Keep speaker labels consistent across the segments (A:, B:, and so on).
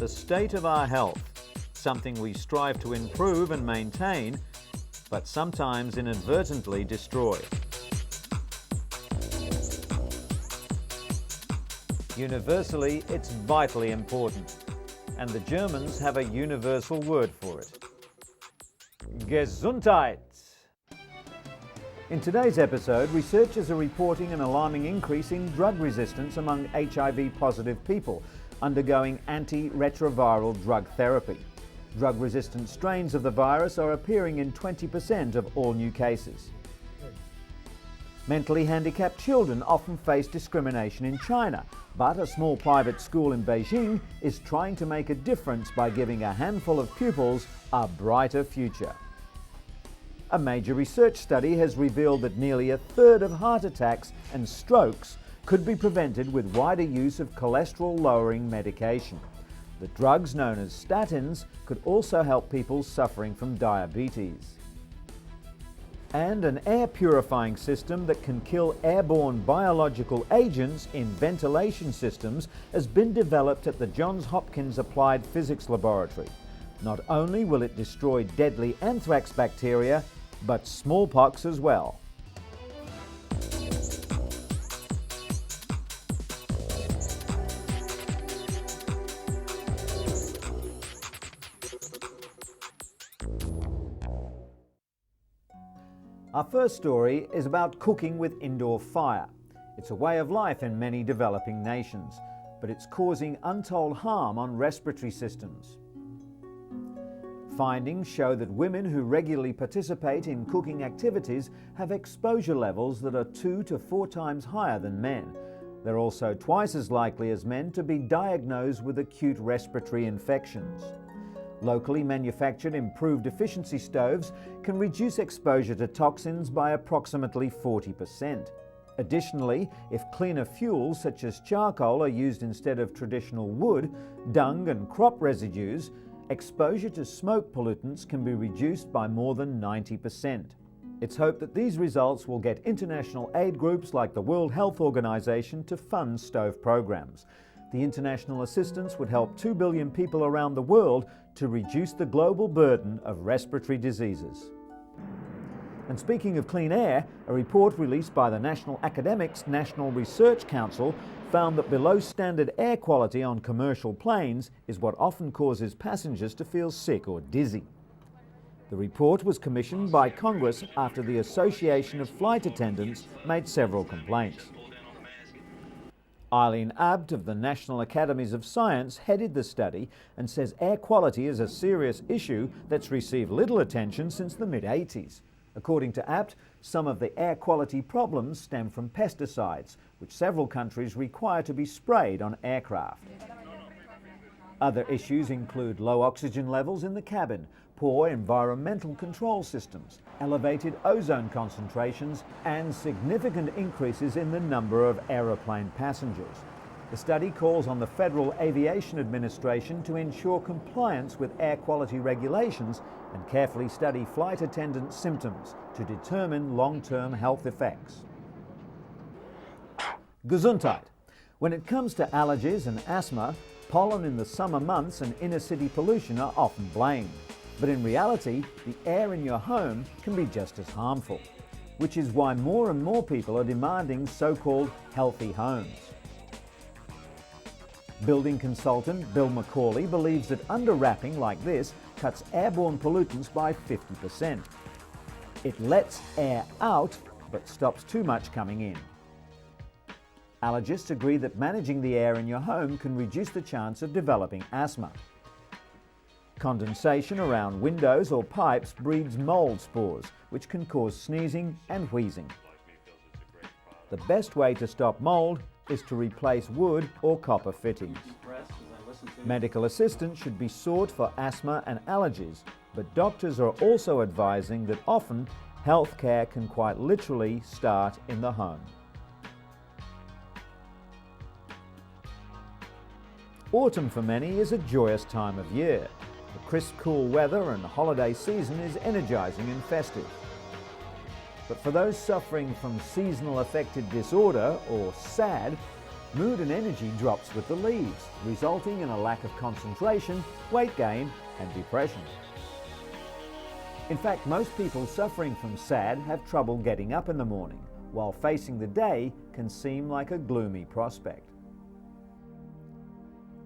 A: the state of our health, something we strive to improve and maintain, but sometimes inadvertently destroy. Universally, it's vitally important, and the Germans have a universal word for it. Gesundheit. In today's episode, researchers are reporting an alarming increase in drug resistance among HIV-positive people undergoing antiretroviral drug therapy. Drug-resistant strains of the virus are appearing in 20% of all new cases. Mentally handicapped children often face discrimination in China, but a small private school in Beijing is trying to make a difference by giving a handful of pupils a brighter future. A major research study has revealed that nearly a third of heart attacks and strokes could be prevented with wider use of cholesterol-lowering medication. The drugs known as statins could also help people suffering from diabetes. And an air purifying system that can kill airborne biological agents in ventilation systems has been developed at the Johns Hopkins Applied Physics Laboratory. Not only will it destroy deadly anthrax bacteria, but smallpox as well. Our first story is about cooking with indoor fire. It's a way of life in many developing nations, but it's causing untold harm on respiratory systems. Findings show that women who regularly participate in cooking activities have exposure levels that are 2 to 4 times higher than men. They're also twice as likely as men to be diagnosed with acute respiratory infections. Locally manufactured improved efficiency stoves can reduce exposure to toxins by approximately 40%. Additionally, if cleaner fuels such as charcoal are used instead of traditional wood, dung and crop residues, exposure to smoke pollutants can be reduced by more than 90%. It's hoped that these results will get international aid groups like the World Health Organization to fund stove programs. The international assistance would help 2 billion people around the world to reduce the global burden of respiratory diseases. And speaking of clean air, a report released by the National Academics National Research Council found that below standard air quality on commercial planes is what often causes passengers to feel sick or dizzy. The report was commissioned by Congress after the Association of Flight Attendants made several complaints. Eileen Abt of the National Academies of Science headed the study and says air quality is a serious issue that's received little attention since the mid-80s. According to Abt, some of the air quality problems stem from pesticides, which several countries require to be sprayed on aircraft. Other issues include low oxygen levels in the cabin, poor environmental control systems, elevated ozone concentrations, and significant increases in the number of aeroplane passengers. The study calls on the Federal Aviation Administration to ensure compliance with air quality regulations and carefully study flight attendant symptoms to determine long-term health effects. Gesundheit. When it comes to allergies and asthma, pollen in the summer months and inner-city pollution are often blamed. But in reality, the air in your home can be just as harmful, which is why more and more people are demanding so-called healthy homes. Building consultant Bill McCauley believes that under-wrapping like this cuts airborne pollutants by 50%. It lets air out, but stops too much coming in. Allergists agree that managing the air in your home can reduce the chance of developing asthma. Condensation around windows or pipes breeds mold spores, which can cause sneezing and wheezing. The best way to stop mold is to replace wood or copper fittings. Medical assistance should be sought for asthma and allergies, but doctors are also advising that often health care can quite literally start in the home. Autumn for many is a joyous time of year. The crisp, cool weather and holiday season is energizing and festive. But for those suffering from seasonal affective disorder, or SAD, Mood and energy drops with the leaves, resulting in a lack of concentration, weight gain and depression. In fact, most people suffering from SAD have trouble getting up in the morning, while facing the day can seem like a gloomy prospect.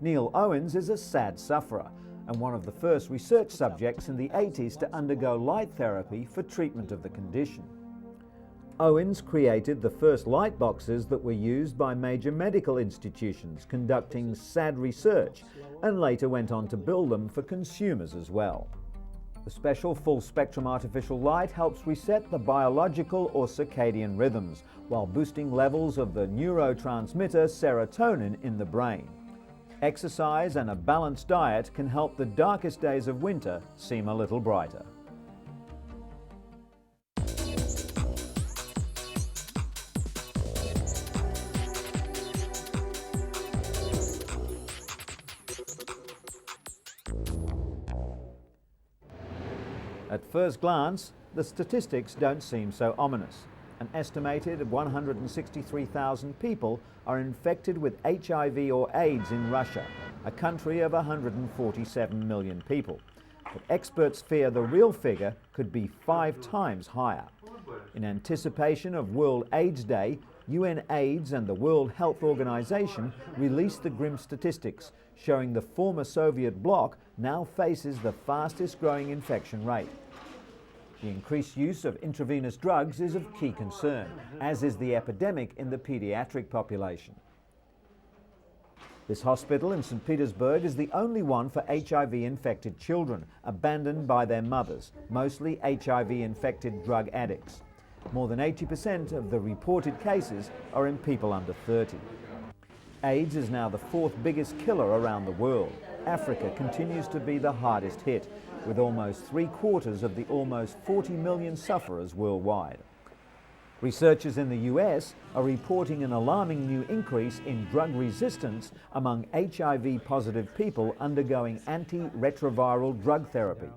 A: Neil Owens is a SAD sufferer and one of the first research subjects in the 80s to undergo light therapy for treatment of the condition. Owens created the first light boxes that were used by major medical institutions conducting SAD research, and later went on to build them for consumers as well. The special full-spectrum artificial light helps reset the biological or circadian rhythms while boosting levels of the neurotransmitter serotonin in the brain. Exercise and a balanced diet can help the darkest days of winter seem a little brighter. At first glance, the statistics don't seem so ominous. An estimated 163,000 people are infected with HIV or AIDS in Russia, a country of 147 million people. But experts fear the real figure could be 5 times higher. In anticipation of World AIDS Day, UN AIDS and the World Health Organization released the grim statistics, showing the former Soviet bloc now faces the fastest growing infection rate. The increased use of intravenous drugs is of key concern, as is the epidemic in the pediatric population. This hospital in St. Petersburg is the only one for HIV-infected children, abandoned by their mothers, mostly HIV-infected drug addicts. More than 80% of the reported cases are in people under 30. AIDS is now the 4th biggest killer around the world. Africa continues to be the hardest hit, with almost 3/4 of the almost 40 million sufferers worldwide. Researchers in the US are reporting an alarming new increase in drug resistance among HIV-positive people undergoing antiretroviral drug therapy.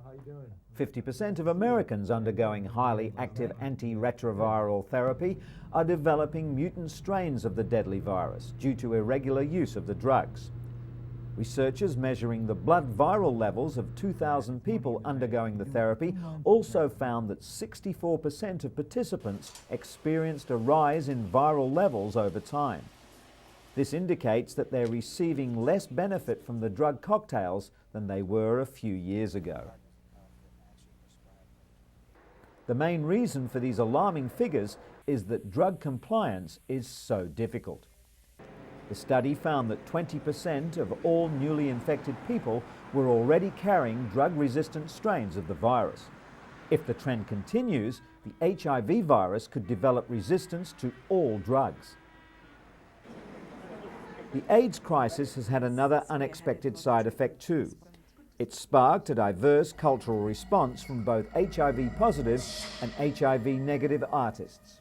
A: 50% of Americans undergoing highly active antiretroviral therapy are developing mutant strains of the deadly virus due to irregular use of the drugs. Researchers measuring the blood viral levels of 2,000 people undergoing the therapy also found that 64% of participants experienced a rise in viral levels over time. This indicates that they're receiving less benefit from the drug cocktails than they were a few years ago. The main reason for these alarming figures is that drug compliance is so difficult. The study found that 20% of all newly infected people were already carrying drug-resistant strains of the virus. If the trend continues, the HIV virus could develop resistance to all drugs. The AIDS crisis has had another unexpected side effect too. It sparked a diverse cultural response from both HIV-positive and HIV-negative artists.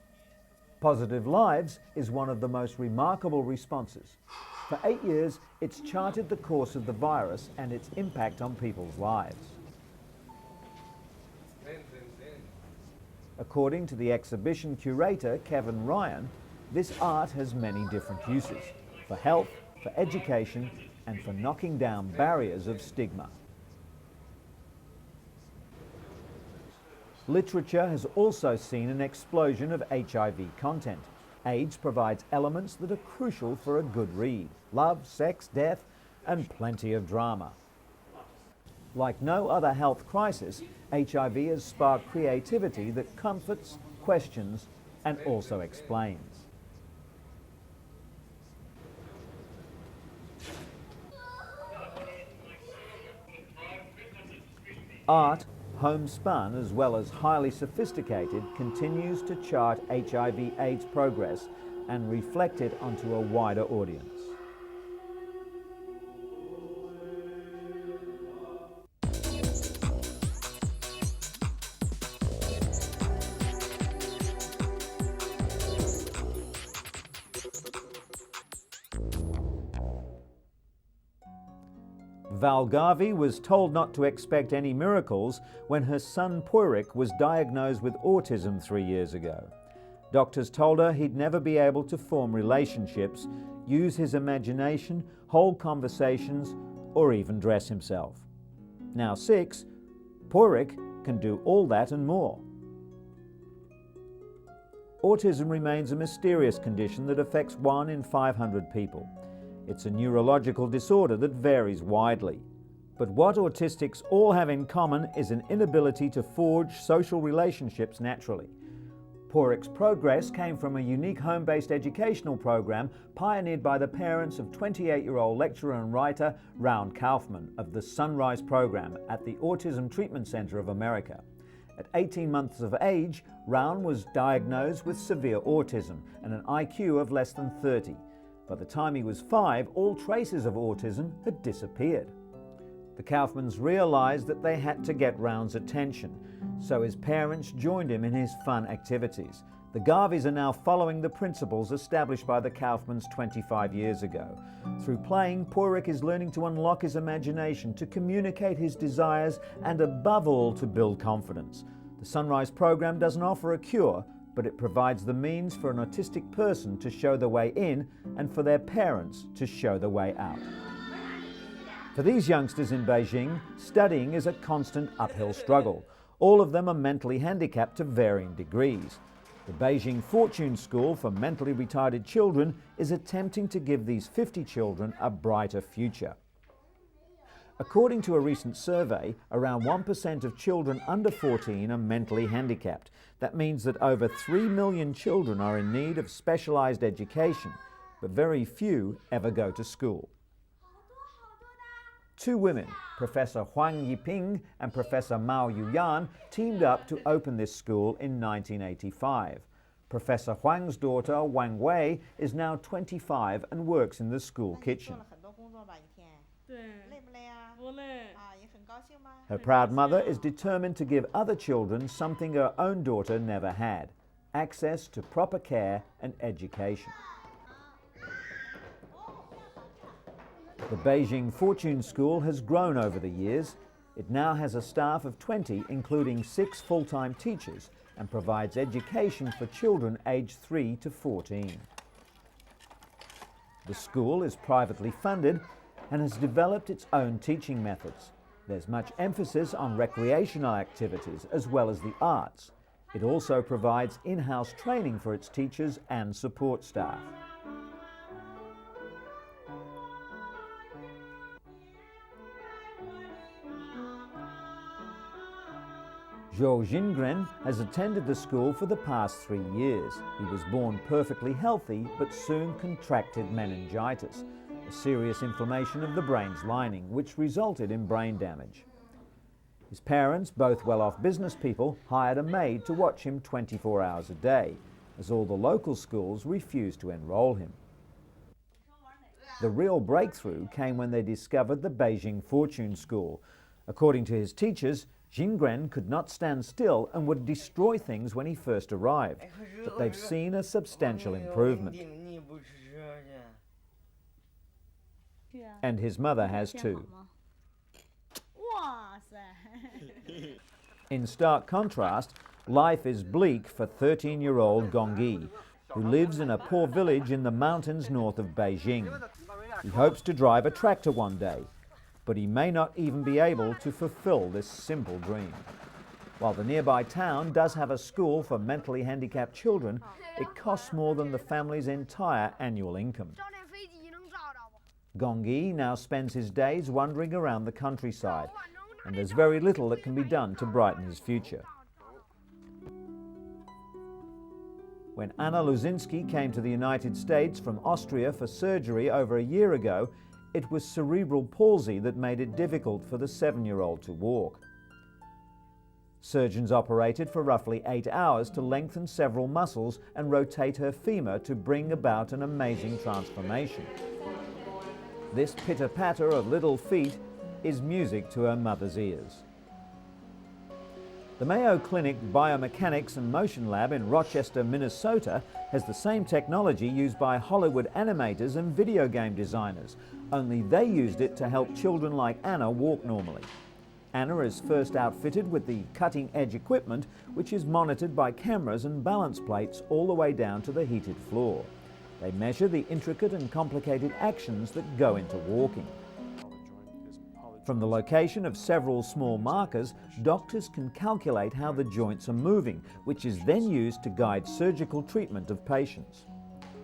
A: Positive Lives is one of the most remarkable responses. For 8 years, it's charted the course of the virus and its impact on people's lives. According to the exhibition curator, Kevin Ryan, this art has many different uses, for health, for education, and for knocking down barriers of stigma. Literature has also seen an explosion of HIV content. AIDS provides elements that are crucial for a good read: love, sex, death, and plenty of drama. Like no other health crisis, HIV has sparked creativity that comforts, questions, and also explains. Art, homespun as well as highly sophisticated, continues to chart HIV/AIDS progress and reflect it onto a wider audience. Val Garvey was told not to expect any miracles when her son Poyrik was diagnosed with autism 3 years ago. Doctors told her he'd never be able to form relationships, use his imagination, hold conversations, or even dress himself. Now 6, Porik can do all that and more. Autism remains a mysterious condition that affects 1 in 500 people. It's a neurological disorder that varies widely. But what autistics all have in common is an inability to forge social relationships naturally. Porik's progress came from a unique home-based educational program pioneered by the parents of 28-year-old lecturer and writer Raun Kaufman of the Sunrise program at the Autism Treatment Center of America. At 18 months of age, Raun was diagnosed with severe autism and an IQ of less than 30. By the time he was 5, all traces of autism had disappeared. The Kaufmans realized that they had to get Raun's attention, so his parents joined him in his fun activities. The Garveys are now following the principles established by the Kaufmans 25 years ago. Through playing, Porik is learning to unlock his imagination, to communicate his desires, and above all, to build confidence. The Sunrise program doesn't offer a cure, but it provides the means for an autistic person to show the way in and for their parents to show the way out. For these youngsters in Beijing, studying is a constant uphill struggle. All of them are mentally handicapped to varying degrees. The Beijing Fortune School for Mentally Retarded Children is attempting to give these 50 children a brighter future. According to a recent survey, around 1% of children under 14 are mentally handicapped. That means that over 3 million children are in need of specialized education, but very few ever go to school. 2 women, Professor Huang Yiping and Professor Mao Yuyan, teamed up to open this school in 1985. Professor Huang's daughter, Wang Wei, is now 25 and works in the school kitchen. Her proud mother is determined to give other children something her own daughter never had: access to proper care and education. The Beijing Fortune School has grown over the years. It now has a staff of 20, including 6 full-time teachers, and provides education for children aged 3 to 14. The school is privately funded and has developed its own teaching methods. There's much emphasis on recreational activities as well as the arts. It also provides in-house training for its teachers and support staff. Zhou Jingren has attended the school for the past 3 years. He was born perfectly healthy, but soon contracted meningitis, a serious inflammation of the brain's lining, which resulted in brain damage. His parents, both well-off business people, hired a maid to watch him 24 hours a day, as all the local schools refused to enroll him. The real breakthrough came when they discovered the Beijing Fortune School. According to his teachers, Jingren could not stand still and would destroy things when he first arrived, but they've seen a substantial improvement. And his mother has too. In stark contrast, life is bleak for 13-year-old Gongyi, who lives in a poor village in the mountains north of Beijing. He hopes to drive a tractor one day, but he may not even be able to fulfill this simple dream. While the nearby town does have a school for mentally handicapped children, it costs more than the family's entire annual income. Gongyi now spends his days wandering around the countryside, and there's very little that can be done to brighten his future. When Anna Luzinski came to the United States from Austria for surgery over a year ago, it was cerebral palsy that made it difficult for the 7-year-old to walk. Surgeons operated for roughly 8 hours to lengthen several muscles and rotate her femur to bring about an amazing transformation. This pitter-patter of little feet is music to her mother's ears. The Mayo Clinic Biomechanics and Motion Lab in Rochester, Minnesota has the same technology used by Hollywood animators and video game designers, only they used it to help children like Anna walk normally. Anna is first outfitted with the cutting-edge equipment, which is monitored by cameras and balance plates all the way down to the heated floor. They measure the intricate and complicated actions that go into walking. From the location of several small markers, doctors can calculate how the joints are moving, which is then used to guide surgical treatment of patients.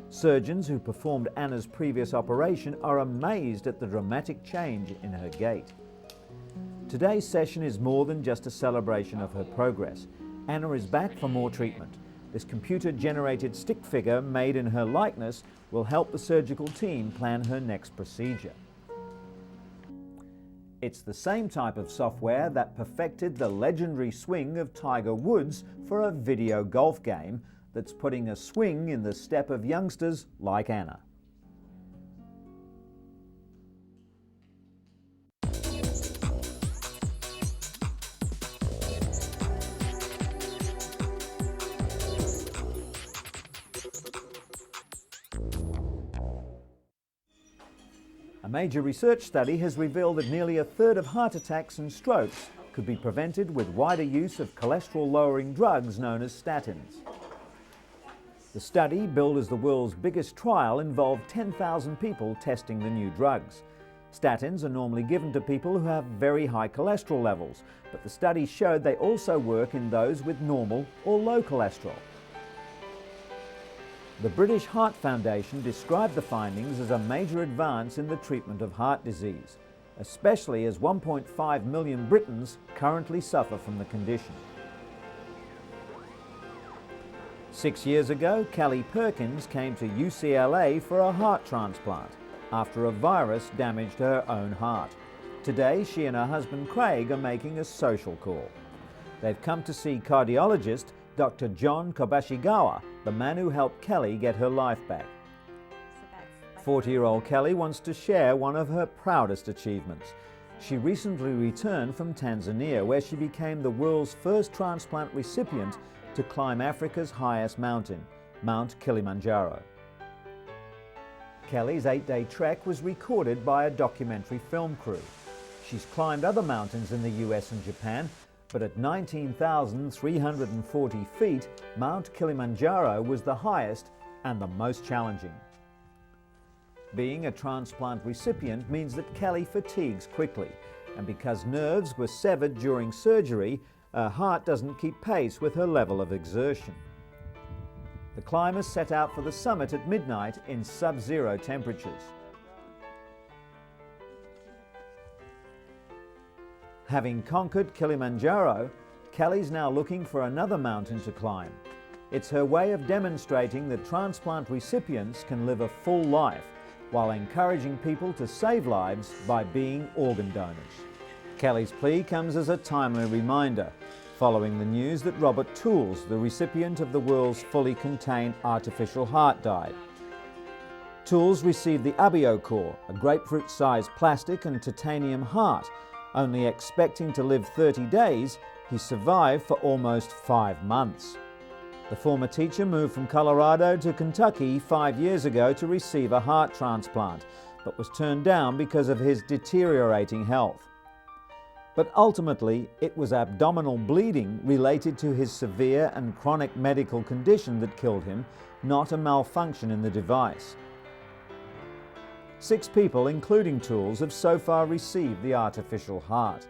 A: Surgeons who performed Anna's previous operation are amazed at the dramatic change in her gait. Today's session is more than just a celebration of her progress. Anna is back for more treatment. This computer-generated stick figure made in her likeness will help the surgical team plan her next procedure. It's the same type of software that perfected the legendary swing of Tiger Woods for a video golf game that's putting a swing in the step of youngsters like Anna. A major research study has revealed that nearly a third of heart attacks and strokes could be prevented with wider use of cholesterol-lowering drugs known as statins. The study, billed as the world's biggest trial, involved 10,000 people testing the new drugs. Statins are normally given to people who have very high cholesterol levels, but the study showed they also work in those with normal or low cholesterol. The British Heart Foundation described the findings as a major advance in the treatment of heart disease, especially as 1.5 million Britons currently suffer from the condition. 6 years ago, Kelly Perkins came to UCLA for a heart transplant after a virus damaged her own heart. Today, she and her husband Craig are making a social call. They've come to see cardiologist Dr. John Kobashigawa, the man who helped Kelly get her life back. 40-year-old Kelly wants to share one of her proudest achievements. She recently returned from Tanzania, where she became the world's first transplant recipient to climb Africa's highest mountain, Mount Kilimanjaro. Kelly's 8-day trek was recorded by a documentary film crew. She's climbed other mountains in the US and Japan, but at 19,340 feet, Mount Kilimanjaro was the highest and the most challenging. Being a transplant recipient means that Kelly fatigues quickly, and because nerves were severed during surgery, her heart doesn't keep pace with her level of exertion. The climbers set out for the summit at midnight in sub-zero temperatures. Having conquered Kilimanjaro, Kelly's now looking for another mountain to climb. It's her way of demonstrating that transplant recipients can live a full life while encouraging people to save lives by being organ donors. Kelly's plea comes as a timely reminder, following the news that Robert Tools, the recipient of the world's fully contained artificial heart, died. Tools received the EP04, a grapefruit-sized plastic and titanium heart. Only expecting to live 30 days, he survived for almost 5 months. The former teacher moved from Colorado to Kentucky 5 years ago to receive a heart transplant, but was turned down because of his deteriorating health. But ultimately, it was abdominal bleeding related to his severe and chronic medical condition that killed him, not a malfunction in the device. 6 people, including Tools, have so far received the artificial heart.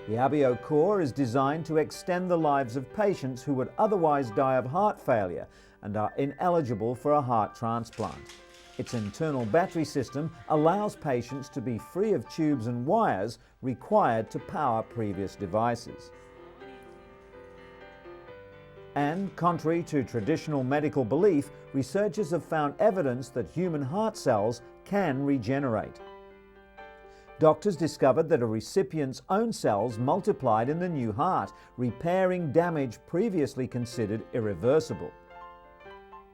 A: The EP04 is designed to extend the lives of patients who would otherwise die of heart failure and are ineligible for a heart transplant. Its internal battery system allows patients to be free of tubes and wires required to power previous devices. And, contrary to traditional medical belief, researchers have found evidence that human heart cells can regenerate. Doctors discovered that a recipient's own cells multiplied in the new heart, repairing damage previously considered irreversible.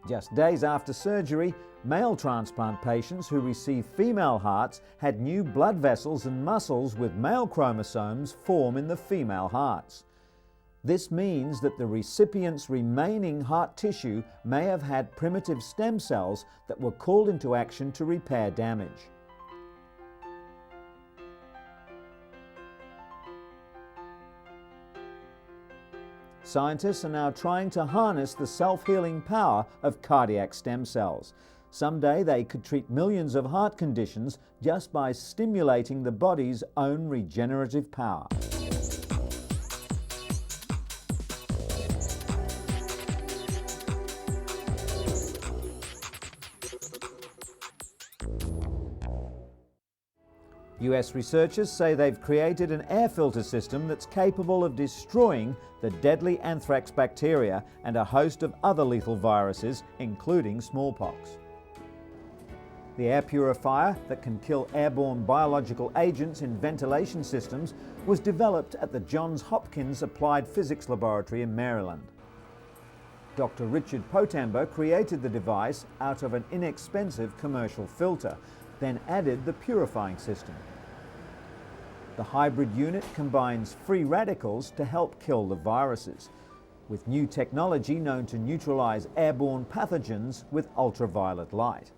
A: Just days after surgery, male transplant patients who received female hearts had new blood vessels and muscles with male chromosomes form in the female hearts. This means that the recipient's remaining heart tissue may have had primitive stem cells that were called into action to repair damage. Scientists are now trying to harness the self-healing power of cardiac stem cells. Someday they could treat millions of heart conditions just by stimulating the body's own regenerative power. US researchers say they've created an air filter system that's capable of destroying the deadly anthrax bacteria and a host of other lethal viruses, including smallpox. The air purifier that can kill airborne biological agents in ventilation systems was developed at the Johns Hopkins Applied Physics Laboratory in Maryland. Dr. Richard Potambo created the device out of an inexpensive commercial filter, then added the purifying system. The hybrid unit combines free radicals to help kill the viruses, with new technology known to neutralize airborne pathogens with ultraviolet light.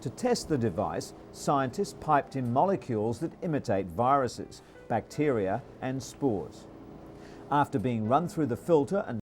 A: To test the device, scientists piped in molecules that imitate viruses, bacteria and spores. After being run through the filter and